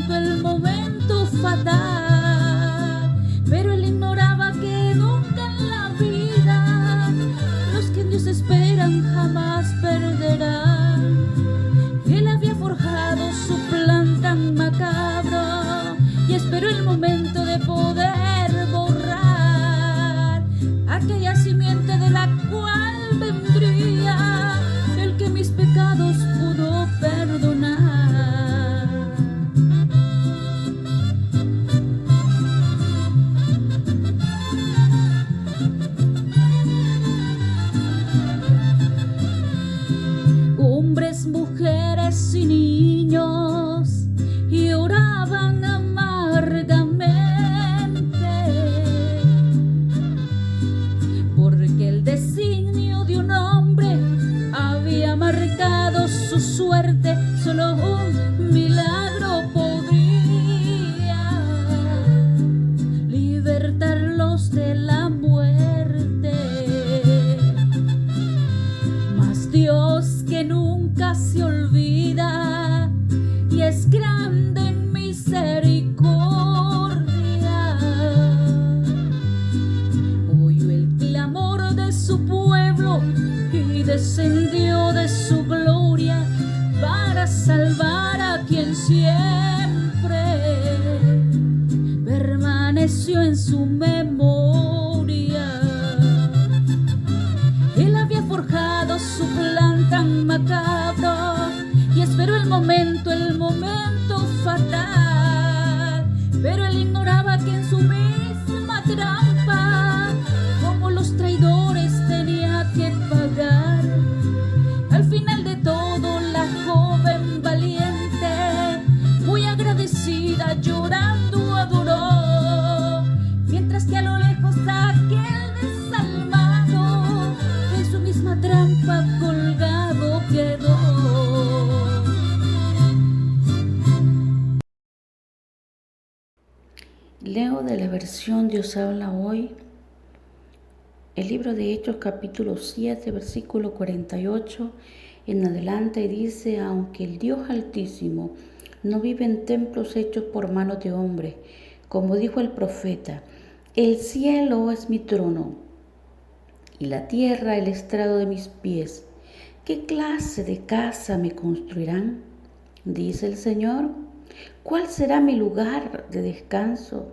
el momento fatal. Pero él ignoraba que nunca en la vida los que en Dios esperan jamás perderán. Él había forjado su plan tan macabro y esperó el momento de poder borrar aquella simiente de la cual vendría el que mis pecados pudo perdonar. Hombres, mujeres y niños lloraban amargamente porque el designio de un hombre había marcado su suerte. Solo un milagro podría libertarlos de la muerte. Mas Dios, que nunca se olvida y es grande en misericordia, oyó el clamor de su pueblo y descendió de su gloria para salvar a quien siempre permaneció en su memoria. Él había forjado su plan tan macabro y esperó el momento fatal. Pero él ignoraba que en su misma trampa, como los traidores, tenía que pagar. Al final de todo, la joven valiente, muy agradecida, llorando adoró, mientras que a lo lejos aquel desalmado en su misma trampa colgado quedó. Leo de la versión Dios habla hoy, el libro de Hechos capítulo 7, versículo 48 en adelante, dice: aunque el Dios Altísimo no vive en templos hechos por manos de hombre, como dijo el profeta, el cielo es mi trono y la tierra el estrado de mis pies. ¿Qué clase de casa me construirán? Dice el Señor. ¿Cuál será mi lugar de descanso?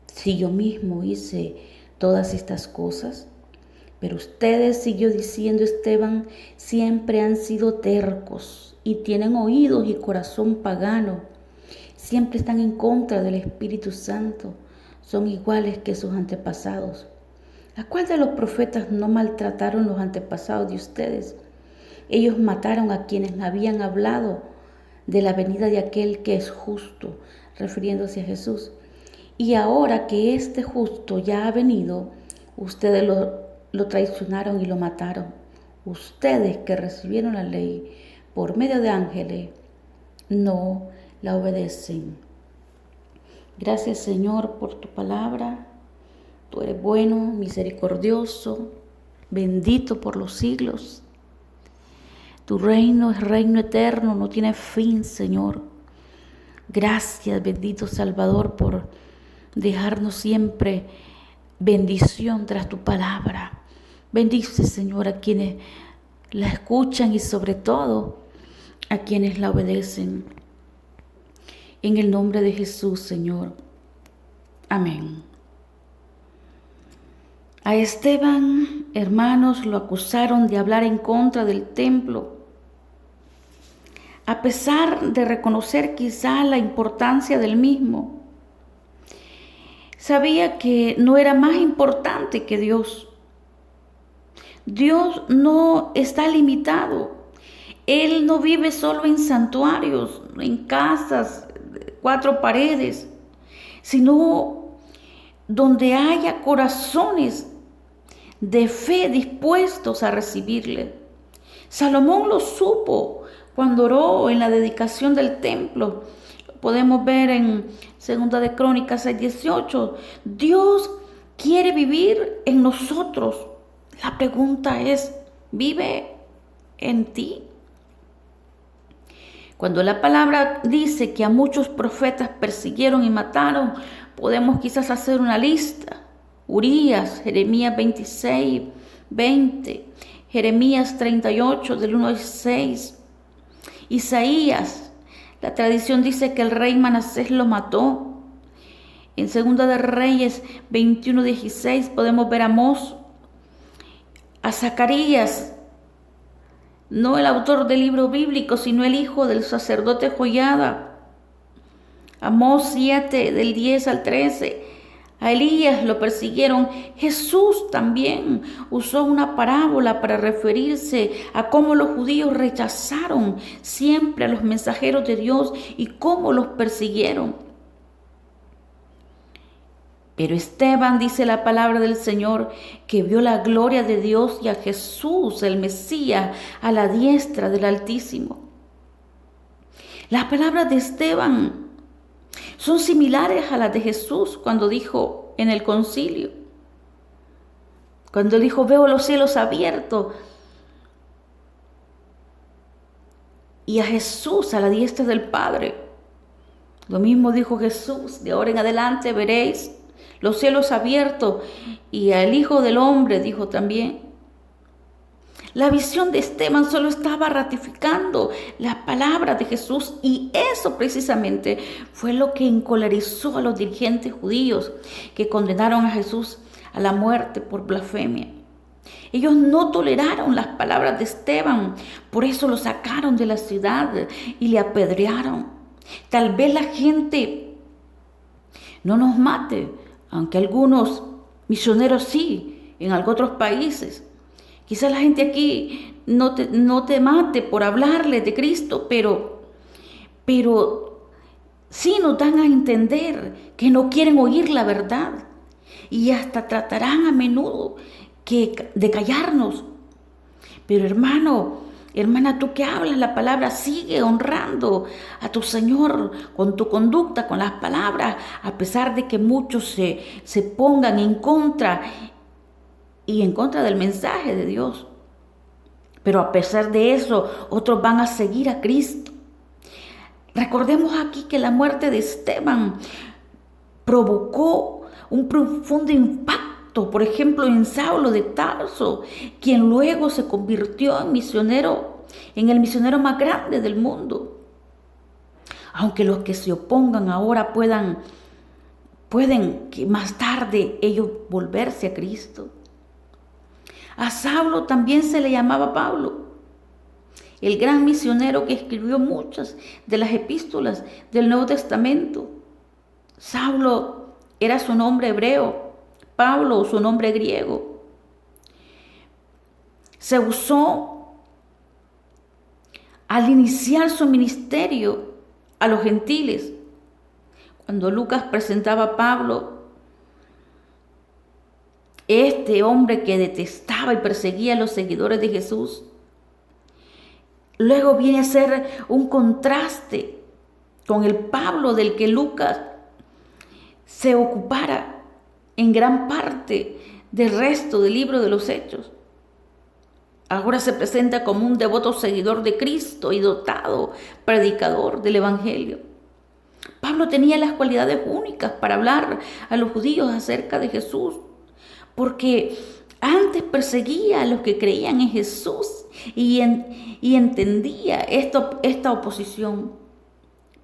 Si yo mismo hice todas estas cosas. Pero ustedes, siguió diciendo Esteban, siempre han sido tercos y tienen oídos y corazón pagano. Siempre están en contra del Espíritu Santo. Son iguales que sus antepasados. ¿A cuál de los profetas no maltrataron los antepasados de ustedes? Ellos mataron a quienes habían hablado de la venida de aquel que es justo, refiriéndose a Jesús. Y ahora que este justo ya ha venido, ustedes lo traicionaron y lo mataron. Ustedes que recibieron la ley por medio de ángeles, no la obedecen. Gracias, Señor, por tu palabra. Tú eres bueno, misericordioso, bendito por los siglos. Tu reino es reino eterno, no tiene fin, Señor. Gracias, bendito Salvador, por dejarnos siempre bendición tras tu palabra. Bendice, Señor, a quienes la escuchan y sobre todo a quienes la obedecen. En el nombre de Jesús, Señor. Amén. A Esteban, hermanos, lo acusaron de hablar en contra del templo. A pesar de reconocer quizá la importancia del mismo, sabía que no era más importante que Dios. Dios no está limitado. Él no vive solo en santuarios, en casas, 4 paredes, sino donde haya corazones de fe dispuestos a recibirle. Salomón lo supo cuando oró en la dedicación del templo. Lo podemos ver en 2 de Crónicas 6:18. Dios quiere vivir en nosotros. La pregunta es, ¿vive en ti? Cuando la palabra dice que a muchos profetas persiguieron y mataron, podemos quizás hacer una lista. Urías, Jeremías 26, 20, Jeremías 38, del 1 al 6, Isaías. La tradición dice que el rey Manasés lo mató. En Segunda de Reyes 21, 16 podemos ver a Amós, a Zacarías, no el autor del libro bíblico, sino el hijo del sacerdote Joiada. Amós 7, del 10 al 13. A Elías lo persiguieron. Jesús también usó una parábola para referirse a cómo los judíos rechazaron siempre a los mensajeros de Dios y cómo los persiguieron. Pero Esteban, dice la palabra del Señor, que vio la gloria de Dios y a Jesús, el Mesías, a la diestra del Altísimo. Las palabras de Esteban son similares a las de Jesús cuando dijo en el concilio, cuando dijo: veo los cielos abiertos, y a Jesús a la diestra del Padre. Lo mismo dijo Jesús: de ahora en adelante veréis los cielos abiertos, y al Hijo del Hombre, dijo también. La visión de Esteban solo estaba ratificando las palabras de Jesús, y eso precisamente fue lo que encolerizó a los dirigentes judíos que condenaron a Jesús a la muerte por blasfemia. Ellos no toleraron las palabras de Esteban, por eso lo sacaron de la ciudad y le apedrearon. Tal vez la gente no nos mate, aunque algunos misioneros sí, en otros países. Quizás la gente aquí no te mate por hablarles de Cristo, pero sí nos dan a entender que no quieren oír la verdad, y hasta tratarán a menudo de callarnos. Pero hermana, tú que hablas la palabra, sigue honrando a tu Señor con tu conducta, con las palabras, a pesar de que muchos se pongan en contra del mensaje de Dios. Pero a pesar de eso, otros van a seguir a Cristo. Recordemos aquí que la muerte de Esteban provocó un profundo impacto, por ejemplo, en Saulo de Tarso, quien luego se convirtió en el misionero más grande del mundo. Aunque los que se opongan ahora pueden que más tarde ellos volverse a Cristo. A Saulo también se le llamaba Pablo, el gran misionero que escribió muchas de las epístolas del Nuevo Testamento. Saulo era su nombre hebreo, Pablo su nombre griego. Se usó al iniciar su ministerio a los gentiles. Cuando Lucas presentaba a Pablo, este hombre que detestaba y perseguía a los seguidores de Jesús, luego viene a ser un contraste con el Pablo del que Lucas se ocupara en gran parte del resto del libro de los Hechos. Ahora se presenta como un devoto seguidor de Cristo y dotado predicador del Evangelio. Pablo tenía las cualidades únicas para hablar a los judíos acerca de Jesús, porque antes perseguía a los que creían en Jesús y entendía esta oposición.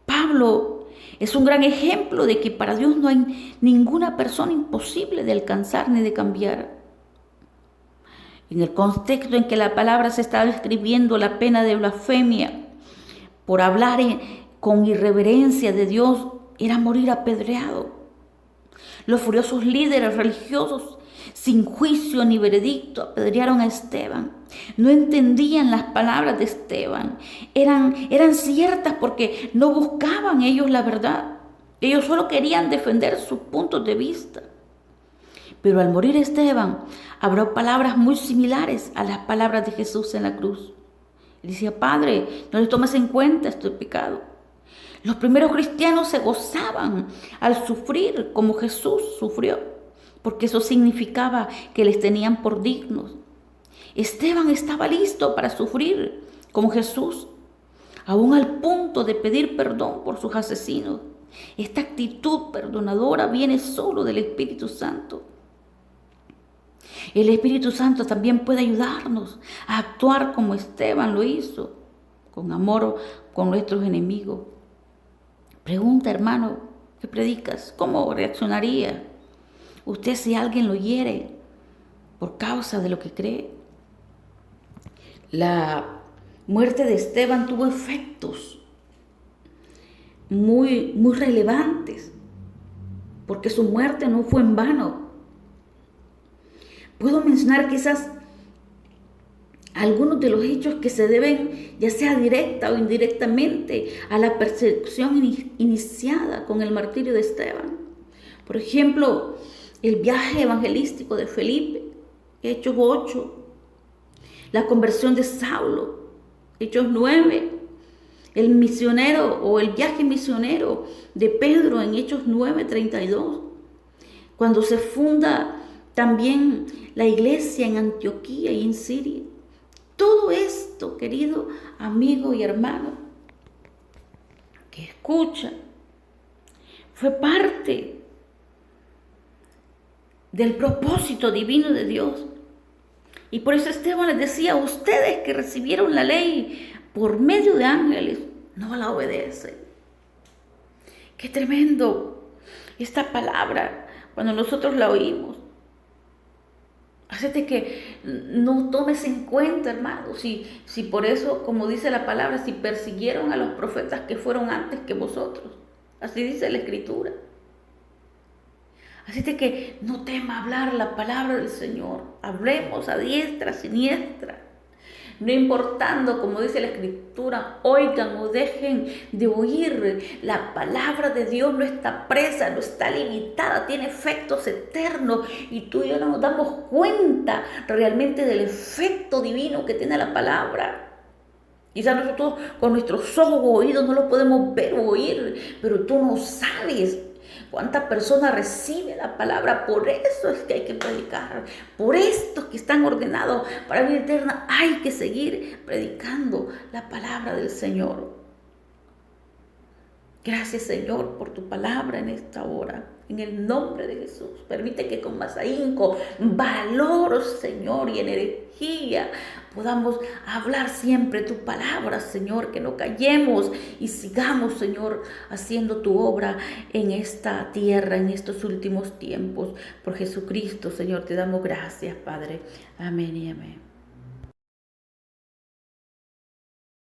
Pablo es un gran ejemplo de que para Dios no hay ninguna persona imposible de alcanzar ni de cambiar. En el contexto en que la palabra se estaba escribiendo, la pena de blasfemia por hablar con irreverencia de Dios era morir apedreado. Los furiosos líderes religiosos, sin juicio ni veredicto, apedrearon a Esteban. No entendían las palabras de Esteban. Eran ciertas porque no buscaban ellos la verdad. Ellos solo querían defender sus puntos de vista. Pero al morir Esteban, habló palabras muy similares a las palabras de Jesús en la cruz. Él decía: Padre, no les tomes en cuenta este pecado. Los primeros cristianos se gozaban al sufrir como Jesús sufrió, porque eso significaba que les tenían por dignos. Esteban estaba listo para sufrir como Jesús. aún al punto de pedir perdón por sus asesinos. Esta actitud perdonadora viene solo del Espíritu Santo. El Espíritu Santo también puede ayudarnos a actuar como Esteban lo hizo, con amor con nuestros enemigos. Pregunta, hermano, ¿qué predicas? ¿Cómo reaccionaría usted si alguien lo hiere por causa de lo que cree? La muerte de Esteban tuvo efectos muy relevantes, porque su muerte no fue en vano. Puedo mencionar quizás algunos de los hechos que se deben, ya sea directa o indirectamente, a la persecución iniciada con el martirio de Esteban. Por ejemplo, el viaje evangelístico de Felipe, Hechos 8, la conversión de Saulo, Hechos 9, el misionero o el viaje misionero de Pedro en Hechos 9:32, cuando se funda también la iglesia en Antioquía y en Siria. Todo esto, querido amigo y hermano que escucha, fue parte del propósito divino de Dios. Y por eso Esteban les decía: ustedes que recibieron la ley por medio de ángeles, no la obedecen. Qué tremendo esta palabra cuando nosotros la oímos. Hacete que no tomes en cuenta, hermano, si por eso, como dice la palabra, si persiguieron a los profetas que fueron antes que vosotros. Así dice la Escritura. Hacete que no tema hablar la palabra del Señor. Hablemos a diestra, siniestra. No importando, como dice la Escritura, oigan o dejen de oír. La palabra de Dios no está presa, no está limitada, tiene efectos eternos. Y tú y yo no nos damos cuenta realmente del efecto divino que tiene la palabra. Quizás nosotros con nuestros ojos o oídos no lo podemos ver o oír, pero tú no sabes cuántas personas reciben la palabra. Por eso es que hay que predicar. Por estos que están ordenados para vida eterna, hay que seguir predicando la palabra del Señor. Gracias, Señor, por tu palabra en esta hora. En el nombre de Jesús, permite que con más ahínco, valor, Señor, y energía podamos hablar siempre tu palabra, Señor, que no callemos y sigamos, Señor, haciendo tu obra en esta tierra, en estos últimos tiempos. Por Jesucristo, Señor, te damos gracias, Padre. Amén y amén.